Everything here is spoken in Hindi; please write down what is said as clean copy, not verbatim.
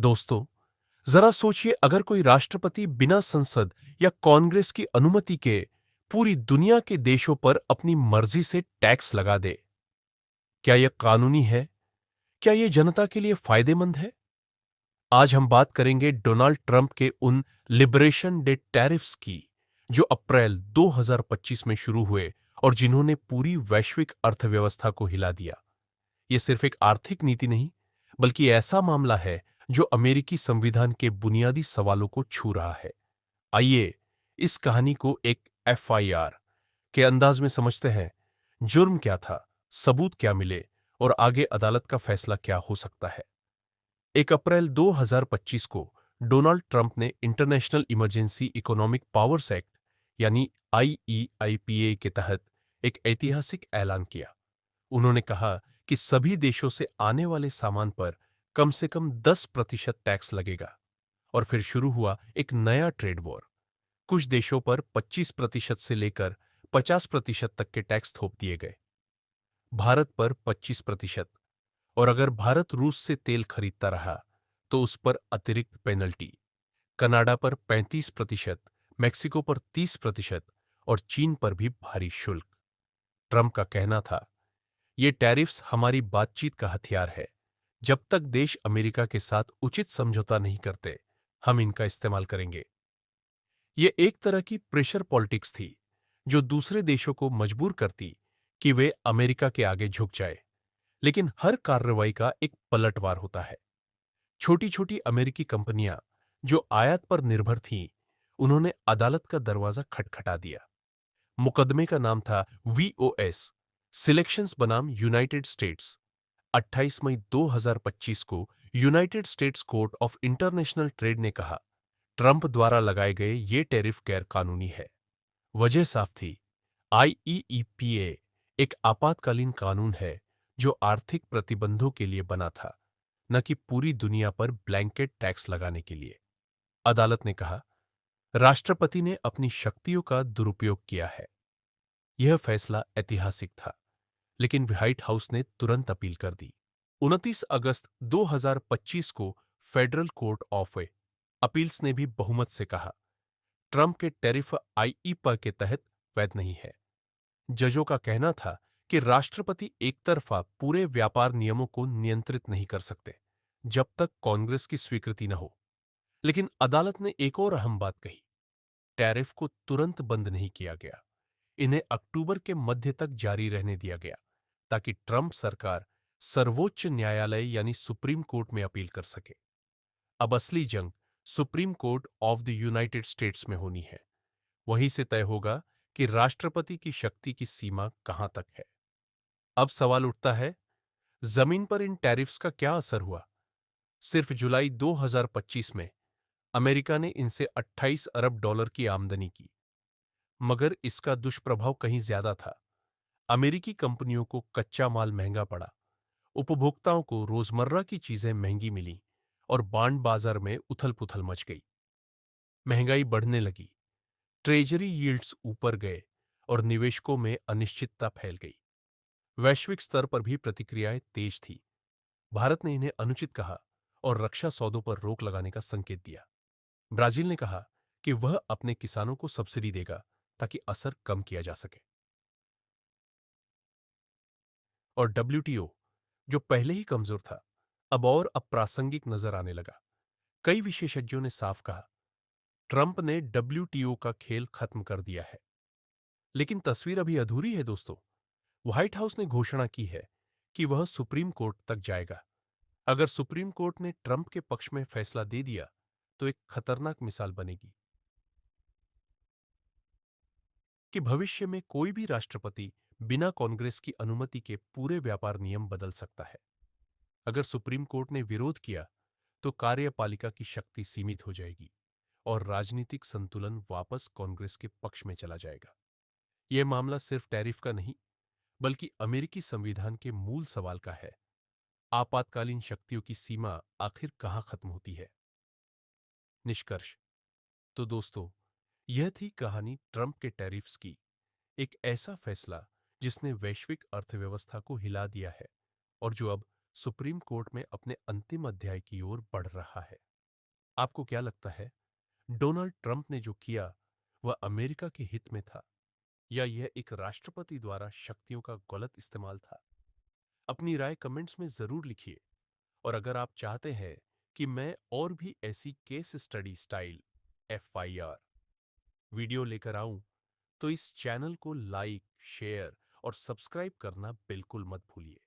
दोस्तों, जरा सोचिए अगर कोई राष्ट्रपति बिना संसद या कांग्रेस की अनुमति के पूरी दुनिया के देशों पर अपनी मर्जी से टैक्स लगा दे। क्या यह कानूनी है? क्या यह जनता के लिए फायदेमंद है? आज हम बात करेंगे डोनाल्ड ट्रंप के उन लिबरेशन डे टैरिफ्स की, जो अप्रैल 2025 में शुरू हुए और जिन्होंने पूरी वैश्विक अर्थव्यवस्था को हिला दिया। यह सिर्फ एक आर्थिक नीति नहीं, बल्कि ऐसा मामला है जो अमेरिकी संविधान के बुनियादी सवालों को छू रहा है। आइए इस कहानी को एक एफआईआर के अंदाज में समझते हैं। जुर्म क्या था, सबूत क्या मिले और आगे अदालत का फैसला क्या हो सकता है। 1 अप्रैल 2025 को डोनाल्ड ट्रंप ने international emergency economic powers act यानी आईईआईपीए के तहत एक ऐतिहासिक ऐलान किया। उन्होंने कहा कि सभी देशों से आने वाले सामान पर कम से कम 10% टैक्स लगेगा। और फिर शुरू हुआ एक नया ट्रेड वॉर। कुछ देशों पर 25% से लेकर 50% तक के टैक्स थोप दिए गए। भारत पर 25%, और अगर भारत रूस से तेल खरीदता रहा तो उस पर अतिरिक्त पेनल्टी। कनाडा पर 35%, मैक्सिको पर 30% और चीन पर भी भारी शुल्क। ट्रंप का कहना था, ये टैरिफ्स हमारी बातचीत का हथियार है। जब तक देश अमेरिका के साथ उचित समझौता नहीं करते, हम इनका इस्तेमाल करेंगे। ये एक तरह की प्रेशर पॉलिटिक्स थी, जो दूसरे देशों को मजबूर करती कि वे अमेरिका के आगे झुक जाए। लेकिन हर कार्रवाई का एक पलटवार होता है। छोटी-छोटी अमेरिकी कंपनियां जो आयात पर निर्भर थीं, उन्होंने अदालत का दरवाजा खटखटा दिया। मुकदमे का नाम था वीओएस, सिलेक्शंस बनाम यूनाइटेड स्टेट्स। 28 मई 2025 को United states court of international trade ने कहा, ट्रंप द्वारा लगाए गए ये टैरिफ गैर कानूनी है। वजह साफ थी, आईईईपीए एक आपातकालीन कानून है जो आर्थिक प्रतिबंधों के लिए बना था, न कि पूरी दुनिया पर ब्लैंकेट टैक्स लगाने के लिए। अदालत ने कहा, राष्ट्रपति ने अपनी शक्तियों का दुरुपयोग किया है। यह फैसला ऐतिहासिक था, लेकिन व्हाइट हाउस ने तुरंत अपील कर दी। 29 अगस्त 2025 को फेडरल कोर्ट ऑफ अपील्स ने भी बहुमत से कहा, ट्रंप के टैरिफ आईईपा के तहत वैध नहीं है। जजों का कहना था कि राष्ट्रपति एकतरफा पूरे व्यापार नियमों को नियंत्रित नहीं कर सकते, जब तक कांग्रेस की स्वीकृति न हो। लेकिन अदालत ने एक और अहम बात कही, टैरिफ को तुरंत बंद नहीं किया गया। इन्हें अक्टूबर के मध्य तक जारी रहने दिया गया, ताकि ट्रंप सरकार सर्वोच्च न्यायालय यानी सुप्रीम कोर्ट में अपील कर सके। अब असली जंग supreme court of the United states में होनी है। वहीं से तय होगा कि राष्ट्रपति की शक्ति की सीमा कहां तक है। अब सवाल उठता है, जमीन पर इन टैरिफ्स का क्या असर हुआ? सिर्फ जुलाई 2025 में अमेरिका ने इनसे 28 अरब डॉलर की आमदनी की। मगर इसका दुष्प्रभाव कहीं ज्यादा था। अमेरिकी कंपनियों को कच्चा माल महंगा पड़ा, उपभोक्ताओं को रोजमर्रा की चीजें महंगी मिलीं और बांड बाजार में उथल-पुथल मच गई। महंगाई बढ़ने लगी, ट्रेजरी यील्ड्स ऊपर गए और निवेशकों में अनिश्चितता फैल गई। वैश्विक स्तर पर भी प्रतिक्रियाएं तेज थी। भारत ने इन्हें अनुचित कहा और रक्षा सौदों पर रोक लगाने का संकेत दिया। ब्राजील ने कहा कि वह अपने किसानों को सब्सिडी देगा ताकि असर कम किया जा सके। और डब्ल्यूटीओ, जो पहले ही कमजोर था, अब और अप्रासंगिक नजर आने लगा। कई विशेषज्ञों ने साफ कहा, ट्रंप ने डब्ल्यूटीओ का खेल खत्म कर दिया है। लेकिन तस्वीर अभी अधूरी है दोस्तों। व्हाइट हाउस ने घोषणा की है कि वह सुप्रीम कोर्ट तक जाएगा। अगर सुप्रीम कोर्ट ने ट्रंप के पक्ष में फैसला दे दिया, तो एक खतरनाक मिसाल बनेगी कि भविष्य में कोई भी राष्ट्रपति बिना कांग्रेस की अनुमति के पूरे व्यापार नियम बदल सकता है। अगर सुप्रीम कोर्ट ने विरोध किया, तो कार्यपालिका की शक्ति सीमित हो जाएगी और राजनीतिक संतुलन वापस कांग्रेस के पक्ष में चला जाएगा। यह मामला सिर्फ टैरिफ का नहीं, बल्कि अमेरिकी संविधान के मूल सवाल का है। आपातकालीन शक्तियों की सीमा आखिर कहां खत्म होती है? निष्कर्ष तो दोस्तों, यह थी कहानी ट्रंप के टैरिफ्स की। एक ऐसा फैसला जिसने वैश्विक अर्थव्यवस्था को हिला दिया है और जो अब सुप्रीम कोर्ट में अपने अंतिम अध्याय की ओर बढ़ रहा है। आपको क्या लगता है, डोनाल्ड ट्रंप ने जो किया वह अमेरिका के हित में था, या यह एक राष्ट्रपति द्वारा शक्तियों का गलत इस्तेमाल था? अपनी राय कमेंट्स में जरूर लिखिए। और अगर आप चाहते हैं कि मैं और भी ऐसी case study style FIR video लेकर आऊं, तो इस चैनल को लाइक, शेयर और सब्सक्राइब करना बिल्कुल मत भूलिए।